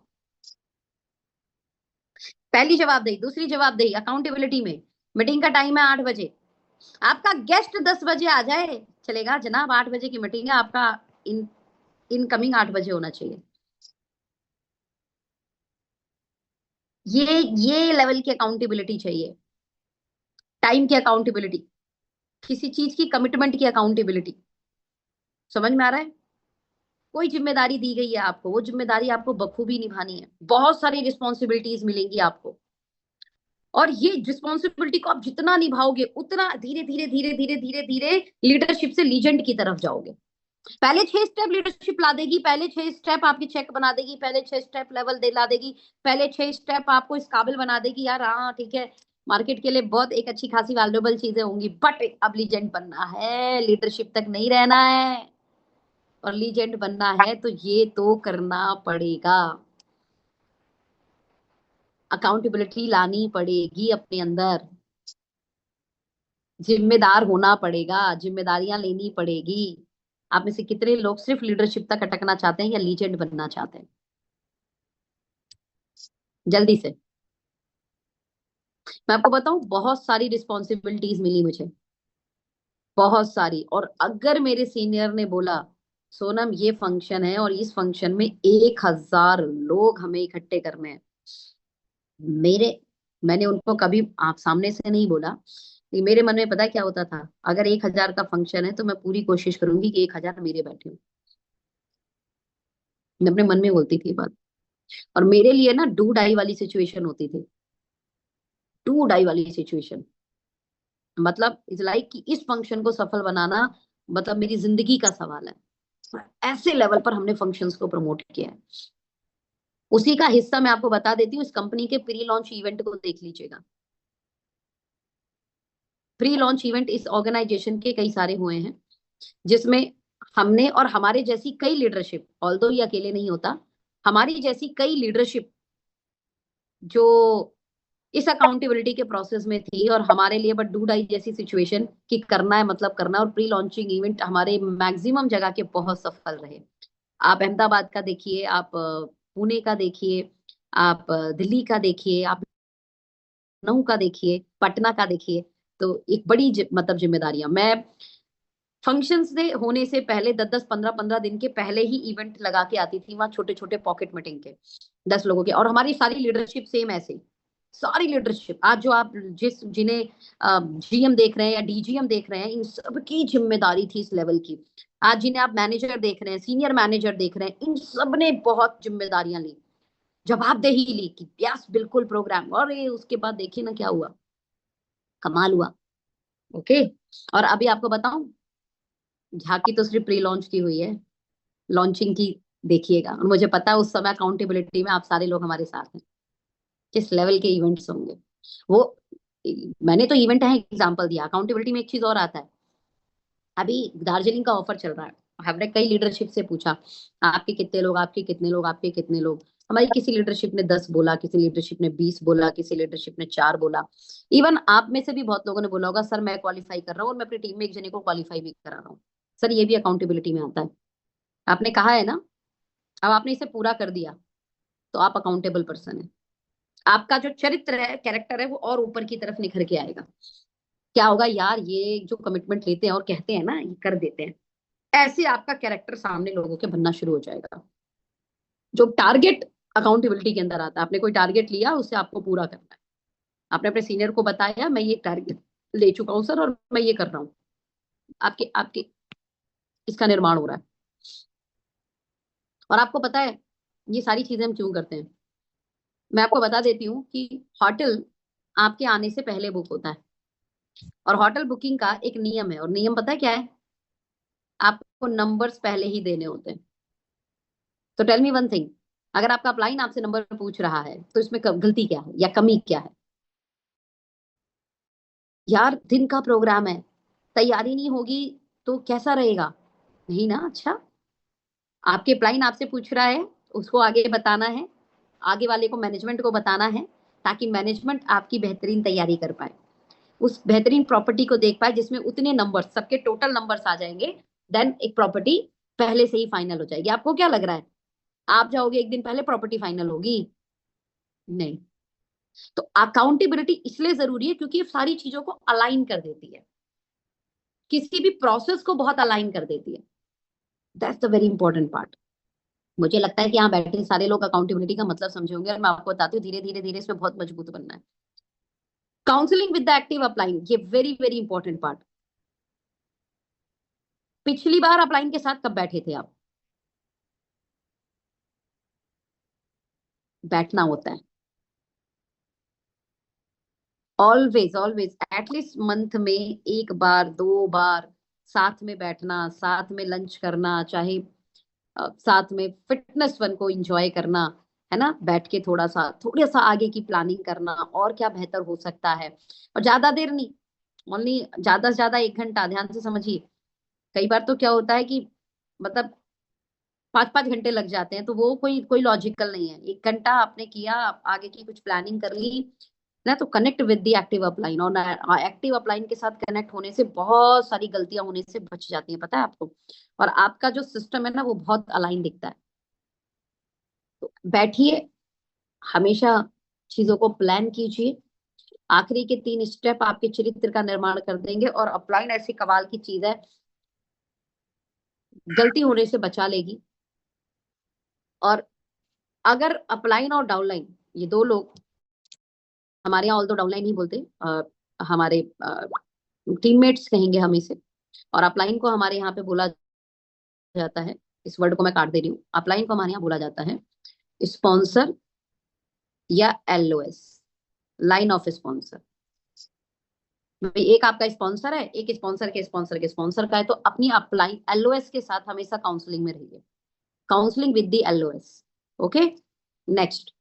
पहली जवाबदेही, दूसरी जवाबदेही अकाउंटेबिलिटी में, मीटिंग का टाइम है 8 बजे, आपका गेस्ट 10 बजे आ जाए चलेगा जनाब, 8 बजे की मीटिंग है, आपका इन इनकमिंग 8 बजे होना चाहिए। ये लेवल की अकाउंटेबिलिटी चाहिए, टाइम की अकाउंटेबिलिटी, किसी चीज की कमिटमेंट की अकाउंटेबिलिटी। समझ में आ रहा है? कोई जिम्मेदारी दी गई है आपको, वो जिम्मेदारी आपको बखूबी निभानी है, बहुत सारी रिस्पॉन्सिबिलिटीज मिलेंगी आपको, और ये रिस्पॉन्सिबिलिटी को आप जितना निभाओगे उतना धीरे धीरे धीरे धीरे धीरे धीरे लीडरशिप से लीजेंड की तरफ जाओगे। पहले 6 स्टेप लीडरशिप ला देगी, पहले 6 स्टेप आपकी चेक बना देगी, पहले 6 स्टेप लेवल दे ला देगी, पहले 6 स्टेप आपको इस काबिल बना देगी यार, हाँ ठीक है, मार्केट के लिए बहुत एक अच्छी खासी वैल्यूएबल चीजें होंगी, बट अब लीजेंड बनना है, लीडरशिप तक नहीं रहना है, और लीजेंड बनना है तो ये तो करना पड़ेगा, अकाउंटेबिलिटी लानी पड़ेगी अपने अंदर, जिम्मेदार होना पड़ेगा, जिम्मेदारियां लेनी पड़ेगी। आप में से कितने लोग सिर्फ लीडरशिप तक अटकना चाहते हैं या लीजेंड बनना चाहते हैं? जल्दी से। मैं आपको बताऊं, बहुत सारी रिस्पॉन्सिबिलिटीज मिली मुझे, बहुत सारी। और अगर मेरे सीनियर ने बोला सोनम ये फंक्शन है और इस फंक्शन में 1,000 लोग हमें इकट्ठे करने हैं, मेरे मैंने उनको कभी आप सामने से नहीं बोला, लेकिन मेरे मन में पता है क्या होता था, अगर 1,000 का फंक्शन है तो मैं पूरी कोशिश करूंगी कि 1,000 मेरे बैठे हो। मैं अपने मन में बोलती थी बात। और मेरे लिए ना डू डाई वाली सिचुएशन होती थी, डू डाई वाली सिचुएशन, मतलब इज लाइक कि इस फंक्शन को सफल बनाना मतलब मेरी जिंदगी का सवाल है। ऐसे लेवल पर हमने फंक्शंस को प्रमोट किया है। उसी का हिस्सा मैं आपको बता देती हूँ, इस कंपनी के प्री लॉन्च इवेंट को देख लीजिएगा। प्री लॉन्च इवेंट इस ऑर्गेनाइजेशन के कई सारे हुए हैं, जिसमें हमने और हमारे जैसी कई लीडरशिप, ऑल्दो ये अकेले नहीं होता, हमारी जैसी कई लीडरशिप जो इस अकाउंटेबिलिटी के प्रोसेस में थी, और हमारे लिए बट डू डाई जैसी सिचुएशन कि करना है मतलब करना है, और प्री लॉन्चिंग इवेंट हमारे मैक्सिमम जगह के बहुत सफल रहे। आप अहमदाबाद का देखिए, आप पुणे का देखिए, आप दिल्ली का देखिए, आप लखनऊ का देखिए, पटना का देखिए, तो एक बड़ी मतलब जिम्मेदारियां। मैं फंक्शंस से होने से पहले 10-10 15-15 दिन के पहले ही इवेंट लगा के आती थी वहां, छोटे छोटे पॉकेट मीटिंग के 10 लोगों के। और हमारी सारी लीडरशिप सेम ऐसे, सारी लीडरशिप आज जो आप जिन्हें जीएम देख रहे हैं या डीजीएम देख रहे हैं, इन सबकी जिम्मेदारी थी इस लेवल की। आज जिन्हें आप मैनेजर देख रहे हैं, सीनियर मैनेजर देख रहे हैं, इन सब ने बहुत जिम्मेदारियां ली, जवाबदेही ली कि यस बिल्कुल प्रोग्राम। और ये उसके बाद देखिए ना क्या हुआ, कमाल हुआ। ओके। और अभी आपको बताऊं, झांकी तो सिर्फ प्री लॉन्च की हुई है, लॉन्चिंग की देखिएगा। और मुझे पता है उस समय अकाउंटेबिलिटी में आप सारे लोग हमारे साथ हैं, किस लेवल के इवेंट्स होंगे वो। मैंने तो इवेंट है एग्जांपल दिया, अकाउंटेबिलिटी में एक चीज और आता है। अभी दार्जिलिंग का ऑफर चल रहा है, हमने कई लीडरशिप से पूछा आपके कितने लोग, आपके कितने लोग, आपके कितने लोग। हमारी किसी लीडरशिप ने 10 बोला, किसी लीडरशिप ने 20 बोला, किसी लीडरशिप ने 4 बोला। इवन आप में से भी बहुत लोगों ने बोला होगा सर मैं क्वालिफाई कर रहा हूँ और मैं अपनी टीम में एक जने को क्वालिफाई भी करा रहा हूँ। सर ये भी अकाउंटेबिलिटी में आता है। आपने कहा है ना, अब आपने इसे पूरा कर दिया तो आप अकाउंटेबल पर्सन है। आपका जो चरित्र है, कैरेक्टर है, वो और ऊपर की तरफ निखर के आएगा। क्या होगा यार, ये जो कमिटमेंट लेते हैं और कहते हैं ना ये कर देते हैं, ऐसे आपका कैरेक्टर सामने लोगों के बनना शुरू हो जाएगा। जो टारगेट अकाउंटेबिलिटी के अंदर आता है, आपने कोई टारगेट लिया उसे आपको पूरा करना है। आपने अपने सीनियर को बताया मैं ये टारगेट ले चुका हूँ सर और मैं ये कर रहा हूँ, आपके आपके इसका निर्माण हो रहा है। और आपको पता है ये सारी चीजें हम क्यों करते हैं? मैं आपको बता देती हूँ कि होटल आपके आने से पहले बुक होता है, और होटल बुकिंग का एक नियम है, और नियम पता है क्या है? आपको नंबर्स पहले ही देने होते हैं। तो टेल मी वन थिंग, अगर आपका अपलाइन आपसे नंबर पूछ रहा है तो इसमें गलती क्या है या कमी क्या है? यार दिन का प्रोग्राम है, तैयारी नहीं होगी तो कैसा रहेगा? नहीं ना। अच्छा, आपके अपलाइन आपसे पूछ रहा है, उसको आगे बताना है, आगे वाले को मैनेजमेंट को बताना है, ताकि मैनेजमेंट आपकी बेहतरीन तैयारी कर पाए, उस बेहतरीन प्रॉपर्टी को देख पाए जिसमें उतने नंबर, सबके टोटल नंबर्स आ जाएंगे। देन एक प्रॉपर्टी पहले से ही फाइनल हो जाएगी। आपको क्या लग रहा है आप जाओगे एक दिन पहले प्रॉपर्टी फाइनल होगी? नहीं। तो अकाउंटेबिलिटी इसलिए जरूरी है क्योंकि ये सारी चीजों को अलाइन कर देती है, किसी भी प्रोसेस को बहुत अलाइन कर देती है। That's the very important part. मुझे लगता है कि यहाँ बैठे सारे लोग अकाउंटेबिलिटी का मतलब समझे होंगे, और मैं आपको बताती हूँ धीरे धीरे धीरे इसमें बहुत मजबूत बनना है। Counselling with the active upline, ये वेरी वेरी इंपॉर्टेंट पार्ट। पिछली बार अपलाइन के साथ कब बैठे थे आप? बैठना होता है ऑलवेज ऑलवेज, एटलीस्ट मंथ में एक बार 2 बार साथ में बैठना, साथ में लंच करना, चाहे साथ में फिटनेस वन को एंजॉय करना, है ना, बैठ के थोड़ा सा आगे की प्लानिंग करना और क्या बेहतर हो सकता है। और ज्यादा देर नहीं, ओनली ज्यादा से ज्यादा 1 घंटा, ध्यान से समझिए। कई बार तो क्या होता है कि मतलब 5-5 घंटे लग जाते हैं, तो वो कोई कोई लॉजिकल नहीं है। 1 घंटा आपने किया, आगे की कुछ प्लानिंग कर ली ना, तो connect with the active upline. और एक्टिव अपलाइन के साथ कनेक्ट होने से बहुत सारी गलतियां होने से बच जाती हैं, पता है आपको। और आपका जो सिस्टम है ना वो बहुत अलाइन दिखता है। तो बैठिए, हमेशा चीजों को प्लान कीजिए। आखिरी के 3 स्टेप आपके चरित्र का निर्माण कर देंगे। और अपलाइन ऐसी कमाल की चीज है, गलती होने से बचा लेगी। और अगर अपलाइन और डाउनलाइन, ये 2 लोग, हमारे यहाँ ऑल तो डाउनलाइन ही बोलते, हमारे टीममेट्स कहेंगे हम इसे, और अपलाइन को हमारे यहाँ पे बोला जाता है, इस वर्ड को मैं काट दे रही हूँ, अपलाइन को हमारे यहाँ बोला जाता है स्पॉन्सर या एलओएस, लाइन ऑफ स्पॉन्सर। एक आपका स्पॉन्सर है, एक स्पॉन्सर के स्पॉन्सर के स्पॉन्सर का है, तो अपनी अपलाइन एलओएस के साथ हमेशा काउंसलिंग में रहिए, counselling with the LOS. Okay. Next,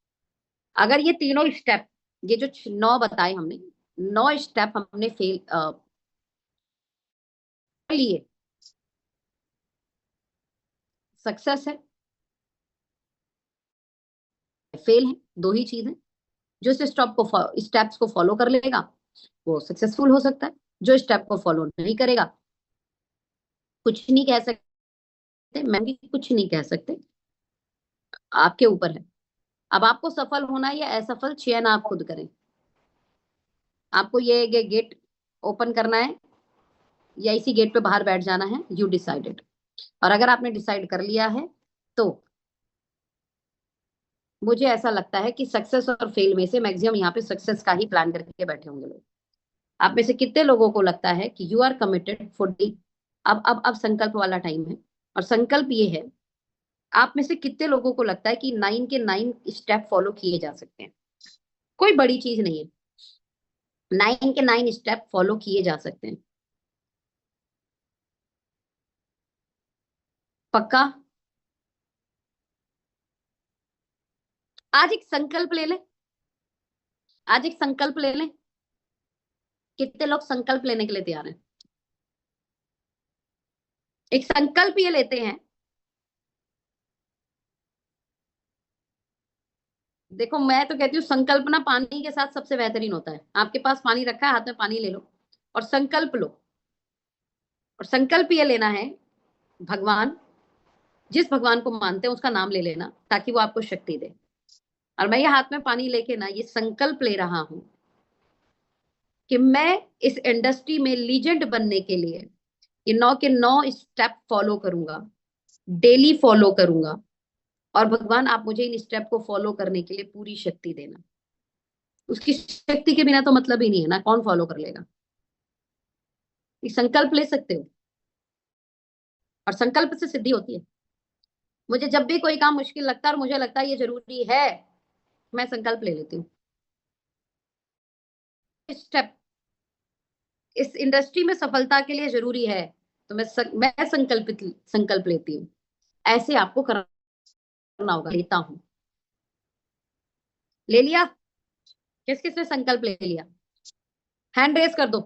अगर ये तीनों स्टेप, ये जो 9 बताए हमने, 9 स्टेप हमने फेल लिए, सक्सेस है फेल है, 2 ही चीज है। जो इस स्टेप्स को फॉलो कर लेगा वो सक्सेसफुल हो सकता है, जो स्टेप को फॉलो नहीं करेगा कुछ नहीं कह सकते, मैं भी कुछ नहीं कह सकते, आपके ऊपर है। अब आपको सफल होना है या असफल, चयन आप खुद करें। आपको ये गेट ओपन करना है या इसी गेट पे बाहर बैठ जाना है, यू डिसाइडेड। और अगर आपने डिसाइड कर लिया है तो मुझे ऐसा लगता है कि सक्सेस और फेल में से मैक्सिमम यहाँ पे सक्सेस का ही प्लान करके बैठे होंगे लोग। आप में से कितने लोगों को लगता है कि you are committed for the, अब संकल्प वाला टाइम है, और संकल्प ये है, आप में से कितने लोगों को लगता है कि 9 के 9 स्टेप फॉलो किए जा सकते हैं? कोई बड़ी चीज नहीं है, 9 के 9 स्टेप फॉलो किए जा सकते हैं। पक्का? आज एक संकल्प ले ले, आज एक संकल्प ले ले। कितने लोग संकल्प लेने के लिए तैयार हैं? एक संकल्प ये लेते हैं। देखो मैं तो कहती हूँ संकल्प ना पानी के साथ सबसे बेहतरीन होता है। आपके पास पानी रखा है, हाथ में पानी ले लो और संकल्प लो। और संकल्प ये लेना है, भगवान, जिस भगवान को मानते हैं उसका नाम ले लेना ताकि वो आपको शक्ति दे। और मैं ये हाथ में पानी लेके ना ये संकल्प ले रहा हूं कि मैं इस इंडस्ट्री में लीजेंड बनने के लिए ये 9 के 9 स्टेप फॉलो करूंगा, डेली फॉलो करूंगा। और भगवान आप मुझे इन स्टेप को फॉलो करने के लिए पूरी शक्ति देना। उसकी शक्ति के बिना तो मतलब ही नहीं है ना, कौन फॉलो कर लेगा? ये संकल्प ले सकते हो और संकल्प से सिद्धि होती है। मुझे जब भी कोई काम मुश्किल लगता है और मुझे लगता है ये जरूरी है, मैं संकल्प ले लेती हूँ। स्टेप इस इंडस्ट्री में सफलता के लिए जरूरी है तो मैं संकल्प लेती हूँ। ऐसे आपको करना होगा, लेता हूं। ले लिया? किस किस ने संकल्प ले लिया? हैंड रेस कर दो।